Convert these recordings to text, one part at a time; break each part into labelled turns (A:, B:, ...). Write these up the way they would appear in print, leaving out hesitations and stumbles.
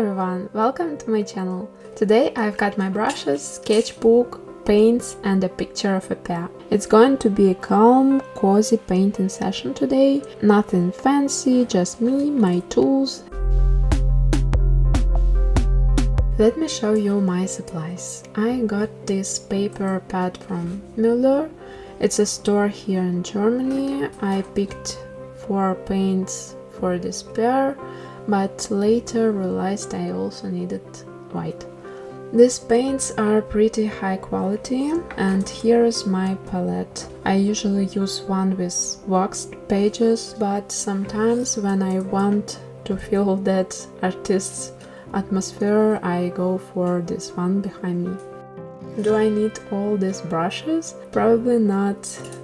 A: everyone, welcome to my channel. Today I've got my brushes, sketchbook, paints and a picture of a pear. It's going to be a calm, cozy painting session today. Nothing fancy, just me, my tools. Let me show you my supplies. I got this paper pad from Müller. It's a store here in Germany. I picked 4 paints for this pear, but later realized I also needed white. These paints are pretty high quality, and here's my palette. I usually use one with waxed pages, but sometimes when I want to feel that artist's atmosphere, I go for this one behind me. Do I need all these brushes? Probably not.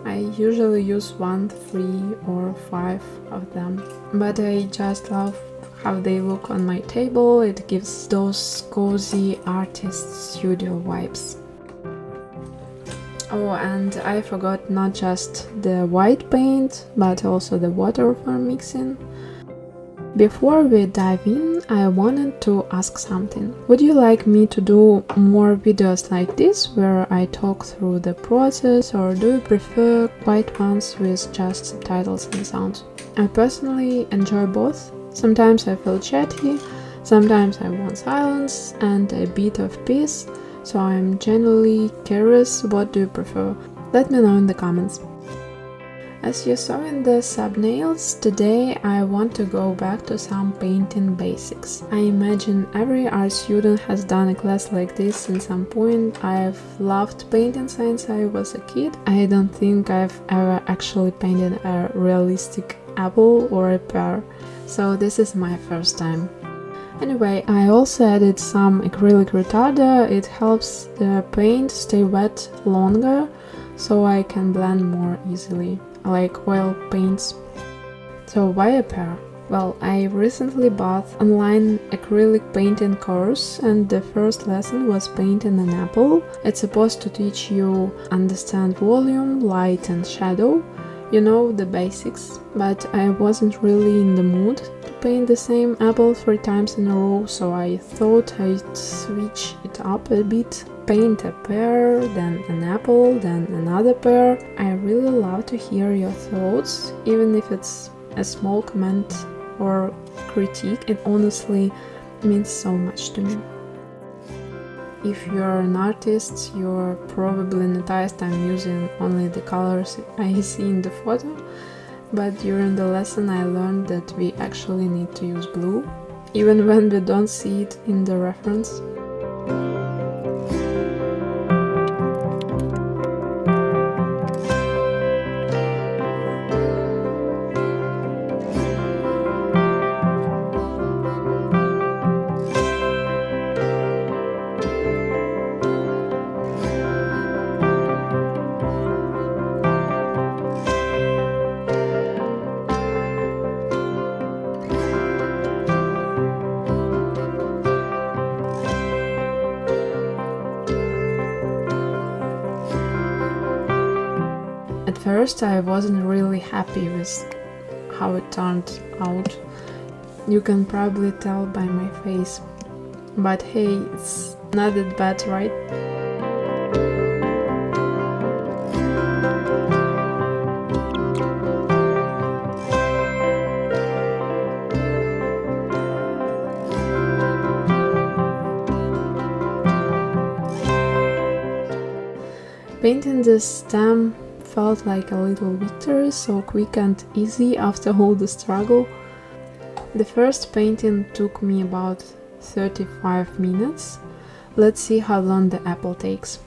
A: I usually use 1, 3 or 5 of them. But I just love how they look on my table. It gives those cozy artist studio vibes. Oh, and I forgot not just the white paint, but also the water for mixing. Before we dive in, I wanted to ask something. Would you like me to do more videos like this, where I talk through the process, or do you prefer quiet ones with just subtitles and sounds? I personally enjoy both. Sometimes I feel chatty, sometimes I want silence and a bit of peace, so I'm genuinely curious, what do you prefer? Let me know in the comments. As you saw in the thumbnails, today I want to go back to some painting basics. I imagine every art student has done a class like this at some point. I've loved painting since I was a kid. I don't think I've ever actually painted a realistic apple or a pear, so this is my first time. Anyway, I also added some acrylic retarder. It helps the paint stay wet longer, so I can blend more easily, like oil paints. So why a pear? Well, I recently bought online acrylic painting course, and the first lesson was painting an apple. It's supposed to teach you understand volume, light and shadow, you know, the basics. But I wasn't really in the mood to paint the same apple 3 times in a row, so I thought I'd switch it up a bit. Paint a pear, then an apple, then another pear. I really love to hear your thoughts, even if it's a small comment or critique. It honestly means so much to me. If you're an artist, you're probably noticed I'm using only the colors I see in the photo, but during the lesson I learned that we actually need to use blue, even when we don't see it in the reference. At first I wasn't really happy with how it turned out. You can probably tell by my face. But hey, it's not that bad, right? Painting this stem felt like a little victory, so quick and easy after all the struggle. The first painting took me about 35 minutes. Let's see how long the apple takes.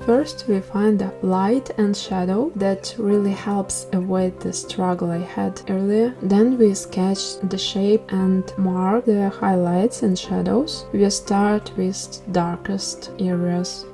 A: First, we find the light and shadow that really helps avoid the struggle I had earlier. Then we sketch the shape and mark the highlights and shadows. We start with darkest areas.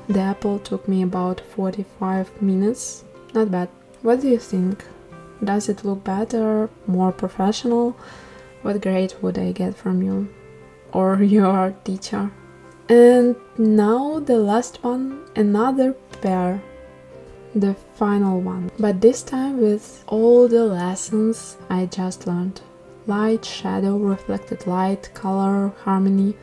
A: The apple took me about 45 minutes. Not bad. What do you think? Does it look better, more professional? What grade would I get from you? Or your teacher? And now the last one, another pear. The final one. But this time with all the lessons I just learned. Light, shadow, reflected light, color, harmony.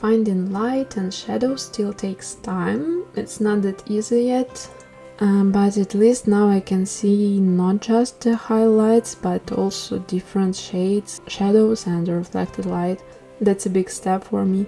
A: Finding light and shadow still takes time. It's not that easy yet, but at least now I can see not just the highlights but also different shades, shadows and reflected light. That's a big step for me.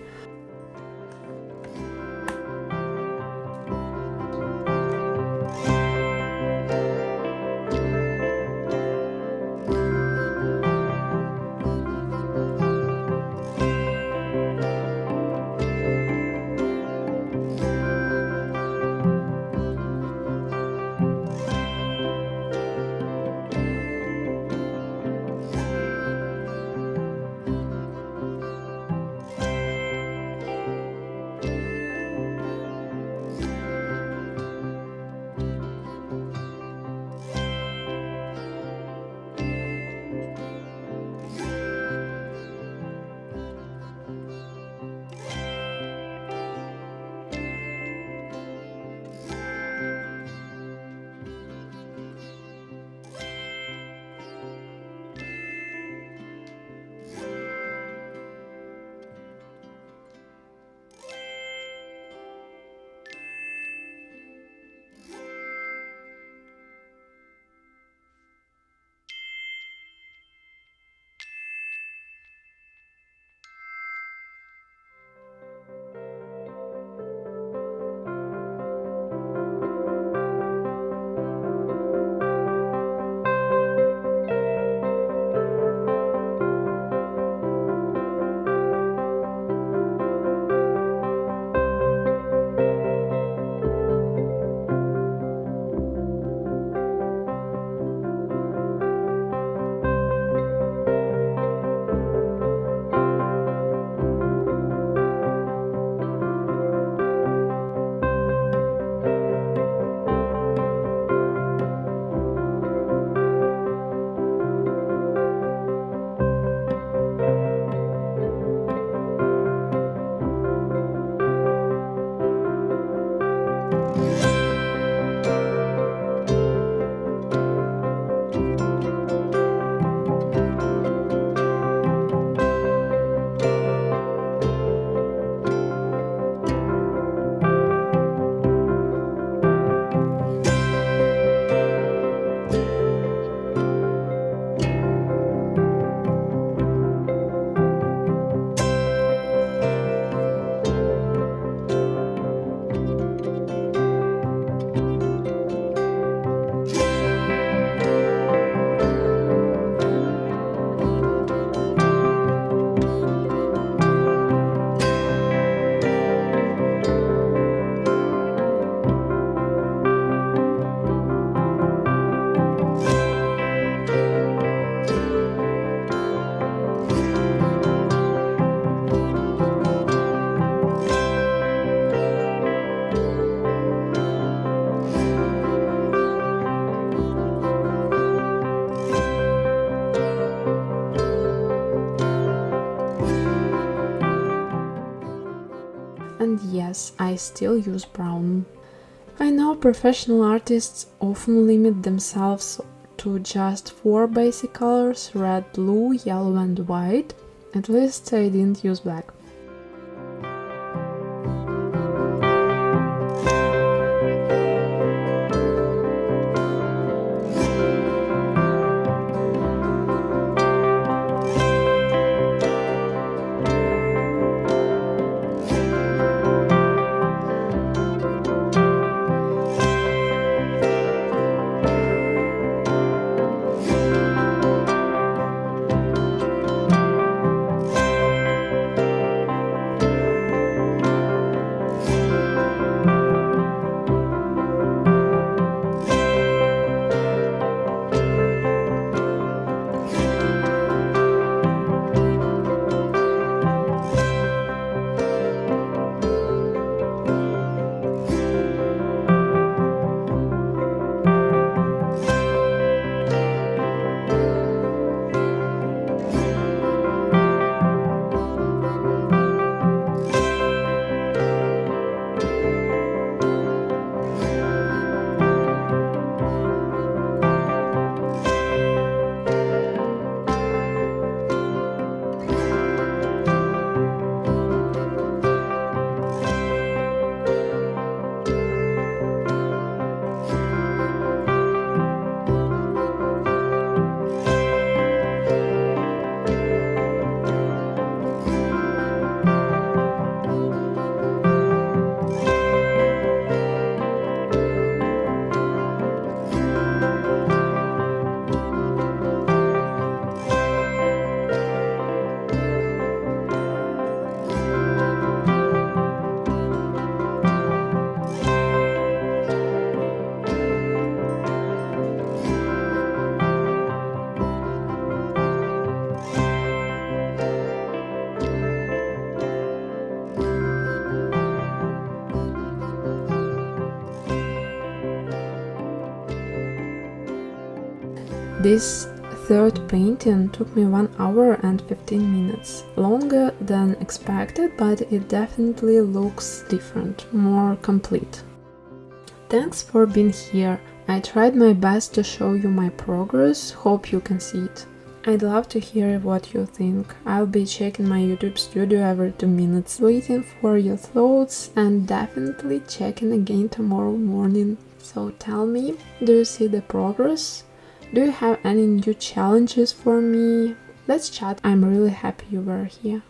A: And yes, I still use brown. I know professional artists often limit themselves to just 4 basic colors: red, blue, yellow and white. At least I didn't use black. This third painting took me 1 hour and 15 minutes, longer than expected, but it definitely looks different, more complete. Thanks for being here. I tried my best to show you my progress, hope you can see it. I'd love to hear what you think. I'll be checking my YouTube studio every 2 minutes, waiting for your thoughts and definitely checking again tomorrow morning. So tell me, do you see the progress? Do you have any new challenges for me? Let's chat, I'm really happy you were here.